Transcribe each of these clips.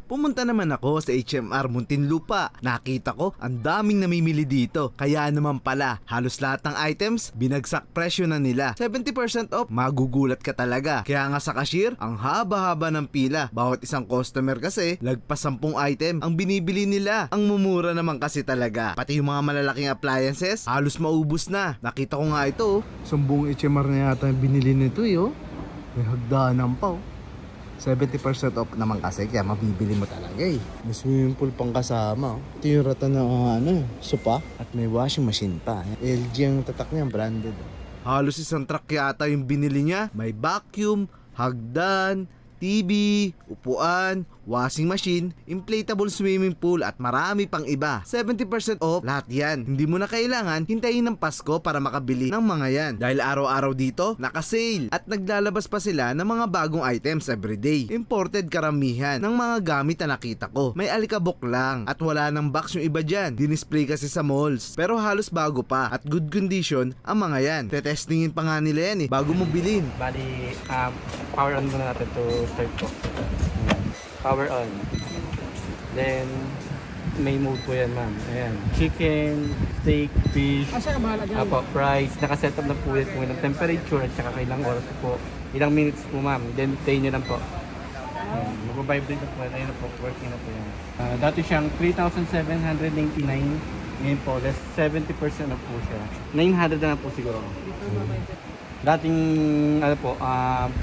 Pumunta naman ako sa HMR Muntinlupa. Nakita ko ang daming namimili dito. Kaya naman pala, halos lahat ng items binagsak presyo na nila. 70% off, magugulat ka talaga. Kaya nga sa cashier, ang haba-haba ng pila. Bawat isang customer kasi, lagpas 10 item ang binibili nila. Ang mumura naman kasi talaga. Pati yung mga malalaking appliances, halos maubos na. Nakita ko nga ito. Buong HMR na yata yung binili nito eh. May hagdanan pa. 70% off naman kasi, kaya mabibili mo talaga eh. May swimming pool pang kasama. Ito yung rata na sopa. At may washing machine pa. LG ang tatak niya, branded. Halos isang truck yata yung binili niya. May vacuum, hagdan, TV, upuan, washing machine, inflatable swimming pool at marami pang iba. 70% off lahat yan. Hindi mo na kailangan hintayin ng Pasko para makabili ng mga yan. Dahil araw-araw dito, naka-sale. At naglalabas pa sila ng mga bagong items everyday. Imported karamihan ng mga gamit na nakita ko. May alikabok lang at wala ng box yung iba dyan. Dinisplay kasi sa malls. Pero halos bago pa at good condition ang mga yan. Tetestingin pa nga nila yan bago mo bilhin. Bali, power on muna natin to start po. Power on. Then, may mode po yan, ma'am. Ayan. Chicken, steak, fish. Siya bahala dyan. Apo, fries. Nakaset up na po yan kung ilang temperature at saka ilang oras po. Ilang minutes po, ma'am. Then, tayo nyo lang po. Mag-vibrate na po. Ayun na po. Working na po yan. Dati siyang 3,799. Ngayon po, less 70% na po siya. 900 na po siguro. Dating ano po,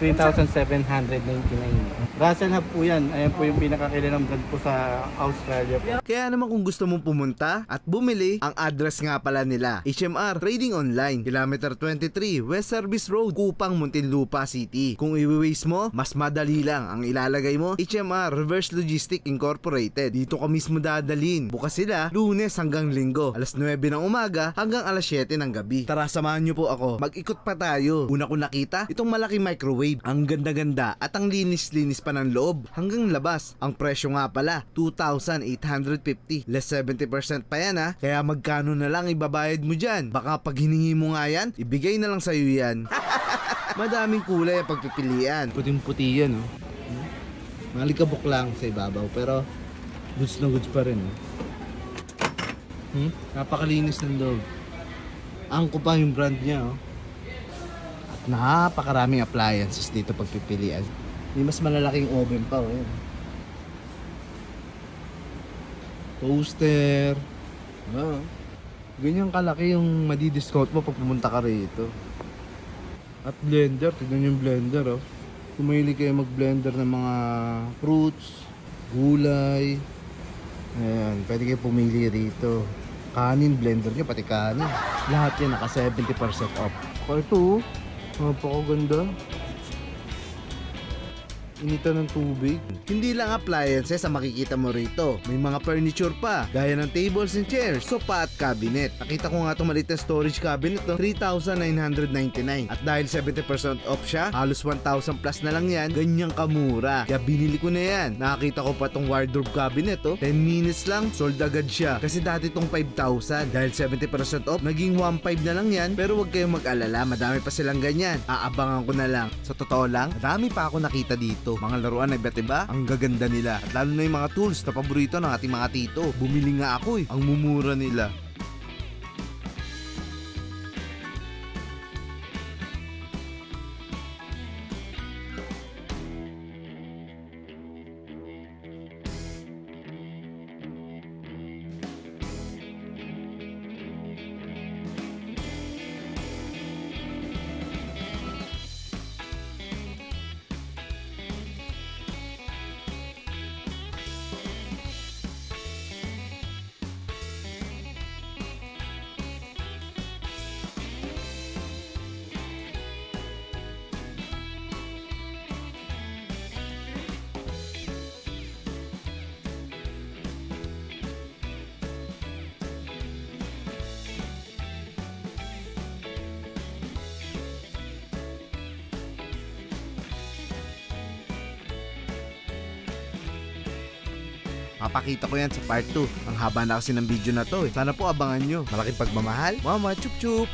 3,799. Russell Hub po yan. Ayan po yung pinakakilalang brand po sa Australia po. Kaya naman kung gusto mong pumunta at bumili, ang address nga pala nila, HMR Trading Online, Kilometer 23, West Service Road, Kupang, Muntinlupa City. Kung i-waste mo, mas madali lang. Ang ilalagay mo, HMR Reverse Logistics Incorporated. Dito ka mismo dadalhin. Bukas sila, Lunes hanggang Linggo, alas 9 ng umaga hanggang alas 7 ng gabi. Tara, samahan nyo po ako. Mag-ikot pa tayo. Una ko nakita, itong malaking microwave. Ang ganda-ganda at ang linis-linis pa ng loob hanggang labas. Ang presyo nga pala, 2,850. Less 70% pa yan Kaya magkano na lang ibabayad mo dyan? Baka pag hiningi mo nga yan, ibigay na lang sa'yo yan. Madaming kulay ang pagpipilian. Puting-puti yan Malikabok lang sa ibabaw, pero goods na goods pa rin Napakalinis ng loob. Angko pa yung brand niya At napakaraming appliances dito pagpipilian. May mas malalaking oven pa Toaster. Ganyan kalaki yung madi-discount mo pag pumunta ka rito. At blender, tignan yung blender Kung mahilig kayo mag-blender ng mga fruits, gulay, ayan, pwede kayo pumili rito. Kanin, blender nyo, pati kanin. Lahat yan naka 70% off. Ito napakaganda. Initan ng tubig. Hindi lang appliances ang makikita mo rito. May mga furniture pa, gaya ng tables and chairs, sofa at cabinet. Nakita ko nga itong maliit na storage cabinet 3,999. At dahil 70% off siya, halos 1,000 plus na lang yan, ganyang kamura. Kaya binili ko na yan. Nakakita ko pa itong wardrobe cabinet 10 minutes lang, sold agad siya. Kasi dati itong 5,000. Dahil 70% off, naging 1,500 na lang yan. Pero huwag kayong mag-alala, madami pa silang ganyan. Aabangan ko na lang. Sa totoo lang, madami pa ako nakita dito. Mga laruan na iba't iba, ang gaganda nila. At lalo na yung mga tools na paborito ng ating mga tito. Bumili nga ako ang mumura nila. Papakita ko yan sa part 2. Ang haba na kasi ng video na to Sana po abangan nyo. Malaking pagmamahal. Mama, chup chup!